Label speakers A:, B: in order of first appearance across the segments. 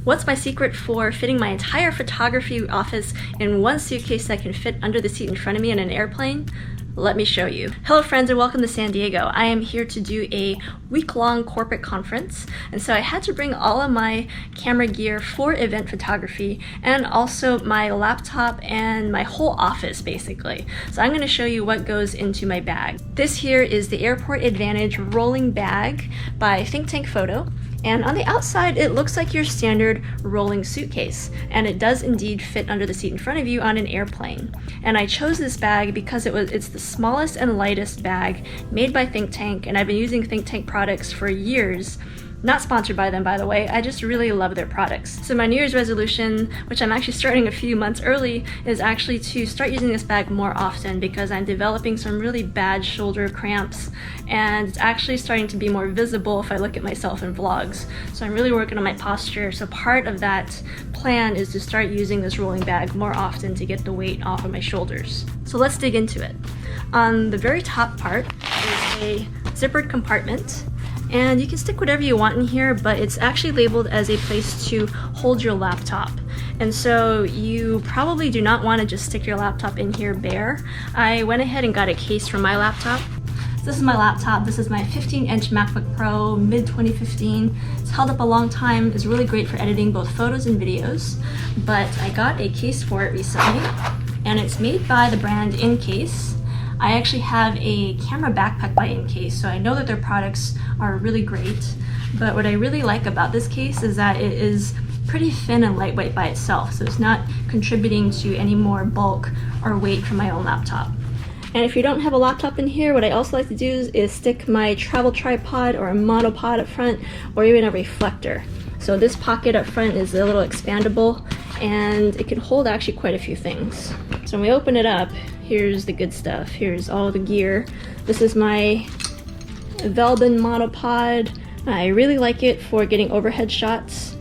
A: What's my secret for fitting my entire photography office in one suitcase that can fit under the seat in front of me in an airplane? Let me show you. Hello friends and welcome to San Diego. I am here to do a week-long corporate conference, and so I had to bring all of my camera gear for event photography and also my laptop and my whole office basically. So I'm going to show you what goes into my bag. This here is the Airport Advantage rolling bag by Think Tank Photo. And on the outside, it looks like your standard rolling suitcase, and it does indeed fit under the seat in front of you on an airplane. And I chose this bag because it's the smallest and lightest bag made by Think Tank, and I've been using Think Tank products for years. Not sponsored by them, by the way. I just really love their products. So my New Year's resolution, which I'm actually starting a few months early, is actually to start using this bag more often because I'm developing some really bad shoulder cramps, and it's actually starting to be more visible if I look at myself in vlogs. So I'm really working on my posture. So part of that plan is to start using this rolling bag more often to get the weight off of my shoulders. So let's dig into it. On the very top part is a zippered compartment. And you can stick whatever you want in here, but it's actually labeled as a place to hold your laptop. And so you probably do not want to just stick your laptop in here bare. I went ahead and got a case for my laptop. So this is my laptop. This is my 15-inch MacBook Pro, mid-2015. It's held up a long time. It's really great for editing both photos and videos. But I got a case for it recently, and it's made by the brand InCase. I actually have a camera backpack by InCase, so I know that their products are really great. But what I really like about this case is that it is pretty thin and lightweight by itself, so it's not contributing to any more bulk or weight from my own laptop. And if you don't have a laptop in here, what I also like to do is stick my travel tripod or a monopod up front, or even a reflector. So this pocket up front is a little expandable, and it can hold actually quite a few things. So when we open it up, here's the good stuff. Here's all the gear. This is my Velbin monopod. I really like it for getting overhead shots.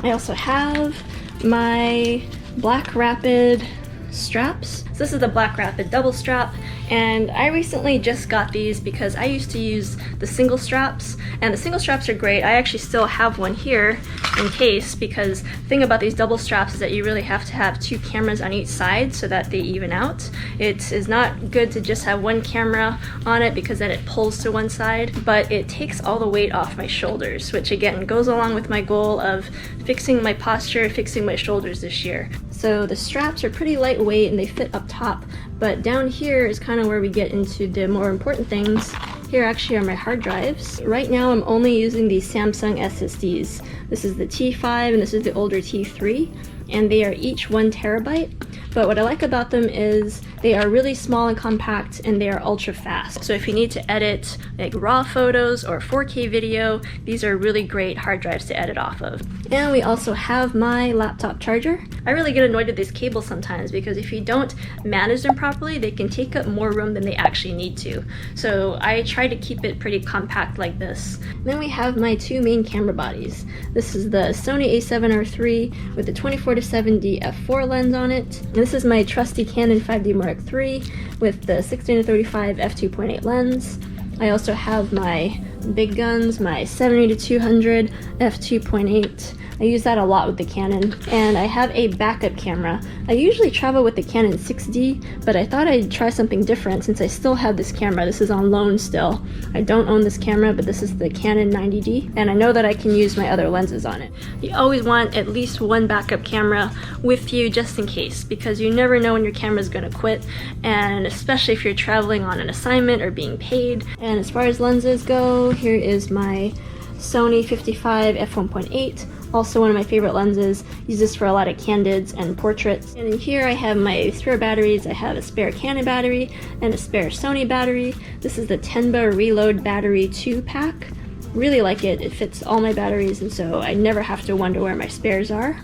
A: I also have my Black Rapid straps. So this is the Black Rapid double strap, and I recently just got these because I used to use the single straps, and the single straps are great. I actually still have one here in case, because the thing about these double straps is that you really have to have two cameras on each side so that they even out. It is not good to just have one camera on it because then it pulls to one side, but it takes all the weight off my shoulders, which again goes along with my goal of fixing my posture, fixing my shoulders this year. So the straps are pretty lightweight and they fit up top, but down here is kind of where we get into the more important things. Here actually are my hard drives. Right now I'm only using these Samsung SSDs. This is the T5 and this is the older T3, and they are each 1 terabyte. But what I like about them is they are really small and compact, and they are ultra fast. So if you need to edit like raw photos or 4K video, these are really great hard drives to edit off of. And we also have my laptop charger. I really get annoyed with these cables sometimes because if you don't manage them properly, they can take up more room than they actually need to. So I try to keep it pretty compact like this. Then we have my two main camera bodies. This is the Sony a7R III with the 24-70 f4 lens on it. And this is my trusty Canon 5D Mark III with the 16-35 f2.8 lens. I also have my big guns, my 70-200 f2.8. I use that a lot with the Canon, and I have a backup camera. I usually travel with the Canon 6D, but I thought I'd try something different since I still have this camera. This is on loan still. I don't own this camera, but this is the Canon 90D, and I know that I can use my other lenses on it. You always want at least one backup camera with you just in case, because you never know when your camera's gonna quit, and especially if you're traveling on an assignment or being paid. And as far as lenses go, here is my Sony 55 f1.8. Also one of my favorite lenses. Use this for a lot of candids and portraits. And in here I have my spare batteries. I have a spare Canon battery and a spare Sony battery. This is the Tenba Reload Battery 2 pack. Really like it. It fits all my batteries, and so I never have to wonder where my spares are.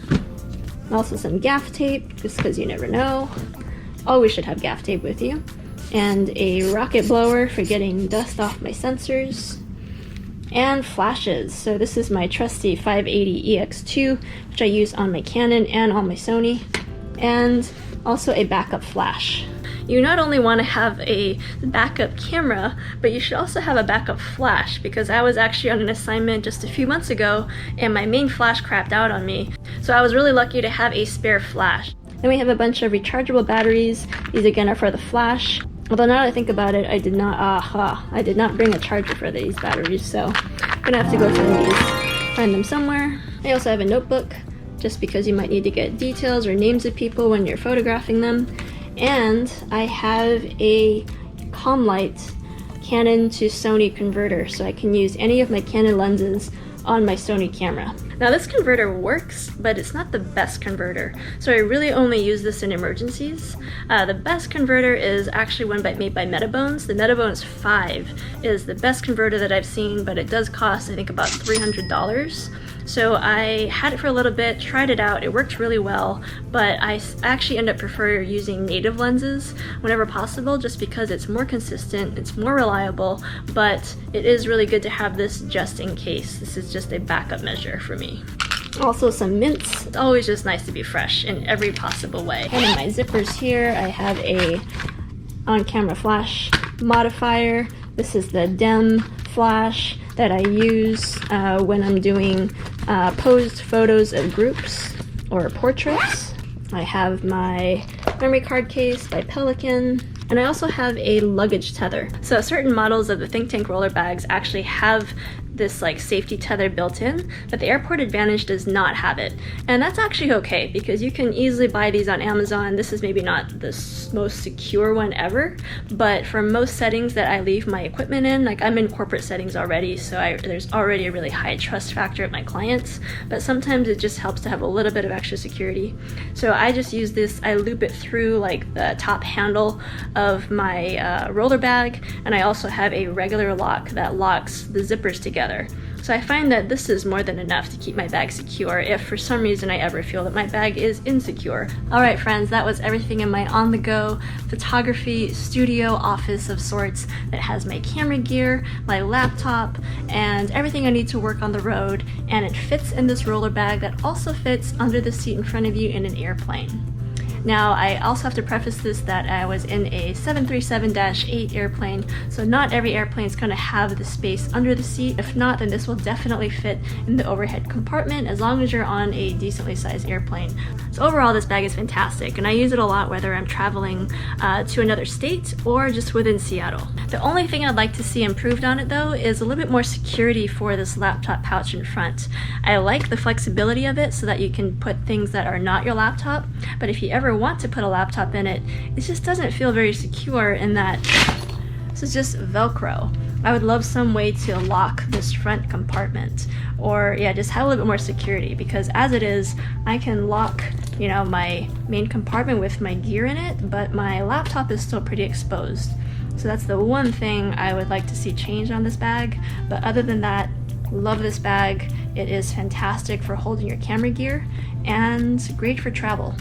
A: Also some gaff tape, just because you never know. Always should have gaff tape with you. And a rocket blower for getting dust off my sensors. And flashes. So this is my trusty 580 EX2, which I use on my Canon and on my Sony. And Also a backup flash. You not only want to have a backup camera, but you should also have a backup flash, because I was actually on an assignment just a few months ago and my main flash crapped out on me. So I was really lucky to have a spare flash. Then we have a bunch of rechargeable batteries. These again are for the flash. Although now that I think about it, I did not bring a charger for these batteries, so I'm gonna have to go find them somewhere. I also have a notebook, just because you might need to get details or names of people when you're photographing them. And I have a Comlight Canon to Sony converter, so I can use any of my Canon lenses on my Sony camera. Now this converter works, but it's not the best converter, so I really only use this in emergencies. The best converter is actually one made by Metabones. The Metabones 5 is the best converter that I've seen, but it does cost, I think, about $300. So I had it for a little bit, tried it out, it worked really well, but I actually end up preferring using native lenses whenever possible, just because it's more consistent, it's more reliable, but it is really good to have this just in case. This is just a backup measure for me. Also some mints. It's always just nice to be fresh in every possible way. And in my zippers here, I have a on-camera flash modifier. This is the DEM flash that I use when I'm doing posed photos of groups or portraits. I have my memory card case by Pelican, and I also have a luggage tether. So certain models of the Think Tank roller bags actually have this like safety tether built in, but the Airport Advantage does not have it. And that's actually okay, because you can easily buy these on Amazon. This is maybe not the most secure one ever, but for most settings that I leave my equipment in, like I'm in corporate settings already, so there's already a really high trust factor at my clients, but sometimes it just helps to have a little bit of extra security. So I just use this, I loop it through like the top handle of my roller bag, and I also have a regular lock that locks the zippers together. So I find that this is more than enough to keep my bag secure if for some reason I ever feel that my bag is insecure. Alright friends, that was everything in my on-the-go photography studio office of sorts that has my camera gear, my laptop, and everything I need to work on the road, and it fits in this roller bag that also fits under the seat in front of you in an airplane. Now, I also have to preface this that I was in a 737-8 airplane, so not every airplane is going to have the space under the seat. If not, then this will definitely fit in the overhead compartment as long as you're on a decently sized airplane. So overall, this bag is fantastic, and I use it a lot whether I'm traveling to another state or just within Seattle. The only thing I'd like to see improved on it, though, is a little bit more security for this laptop pouch in front. I like the flexibility of it so that you can put things that are not your laptop, but if you ever want to put a laptop in it, it just doesn't feel very secure in that this is just Velcro. I would love some way to lock this front compartment, or yeah, just have a little bit more security, because as it is, I can lock, you know, my main compartment with my gear in it, but my laptop is still pretty exposed. So that's the one thing I would like to see changed on this bag, but other than that, love this bag. It is fantastic for holding your camera gear and great for travel.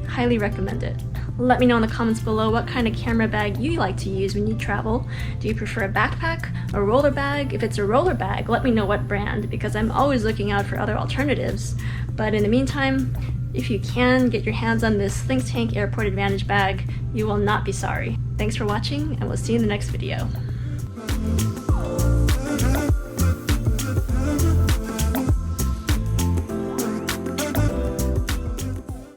A: Highly recommend it. Let me know in the comments below what kind of camera bag you like to use when you travel. Do you prefer a backpack, a roller bag? If it's a roller bag, let me know what brand, because I'm always looking out for other alternatives. But in the meantime, if you can get your hands on this Think Tank Airport Advantage bag, you will not be sorry. Thanks for watching, and we'll see you in the next video.